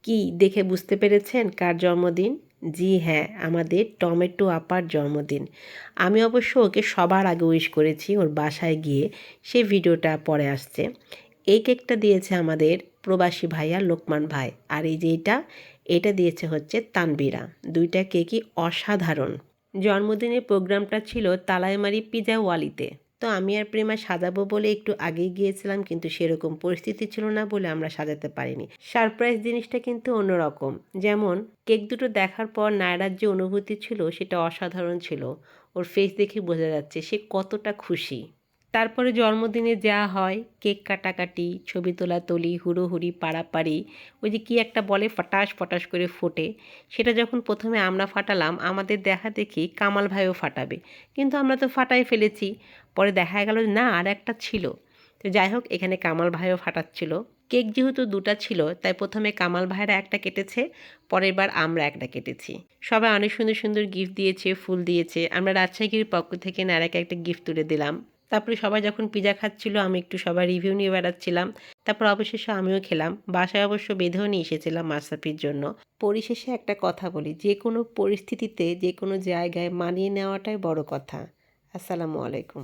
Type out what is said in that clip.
কি দেখে বুঝতে পেরেছেন কার জন্মদিন? জি হ্যাঁ, আমাদের টমেটো আপার জন্মদিন। আমি অবশ্য ওকে সবার আগে উইশ করেছি ওর বাসায় গিয়ে, সে ভিডিওটা পরে আসছে। এই কেকটা দিয়েছে আমাদের প্রবাসী ভাইয়া লোকমান ভাই, আর এই যে এটা দিয়েছে হচ্ছে তানবিরা। দুইটা কেকই অসাধারণ। জন্মদিনের প্রোগ্রামটা ছিল তালাইমারি পিজা ওয়ালিতে। তো আমি আর প্রেমা সাজাবো বলে একটু আগেই গিয়েছিলাম, কিন্তু সেরকম পরিস্থিতি ছিল না বলে আমরা সাজাতে পারিনি। সারপ্রাইজ জিনিসটা কিন্তু অন্যরকম। যেমন কেক দুটো দেখার পর নায়রার যে অনুভূতি ছিল সেটা অসাধারণ ছিল। ওর ফেস দেখে বোঝা যাচ্ছে সে কতটা খুশি। তারপরে জন্মদিনে যা হয়, কেক কাটাকাটি, ছবি তোলাতুলি, হুড়োহুড়ি, পাড়াপাড়ি, ওই যে কী একটা বলে ফটাস ফটাস করে ফোটে, সেটা যখন প্রথমে আমরা ফাটালাম আমাদের দেখা দেখি কামাল ভাইও ফাটাবে, কিন্তু আমরা তো ফাটাই ফেলেছি। পরে দেখা গেল না আর একটা ছিল। তো যাই হোক, এখানে কামাল ভাইও ফাটাচ্ছিল। কেক যেহেতু দুটা ছিল তাই প্রথমে কামাল ভাইরা একটা কেটেছে, পরের বার আমরা একটা কেটেছি। সবাই অনেক সুন্দর সুন্দর গিফট দিয়েছে, ফুল দিয়েছে। আমরা রাজশাহীর পক্ষ থেকে নায়রাকে একটা গিফট তুলে দিলাম। তারপরে সবাই যখন পিজা খাচ্ছিল আমি একটু সবার রিভিউ নিয়ে বেড়াচ্ছিলাম। তারপর অবশেষে আমিও খেলাম। বাসায় অবশ্য বেঁধেও নিয়ে এসেছিলাম মাশরাফির জন্য। পরিশেষে একটা কথা বলি, যে কোনো পরিস্থিতিতে যে কোনো জায়গায় মানিয়ে নেওয়াটাই বড় কথা। আসসালামু আলাইকুম।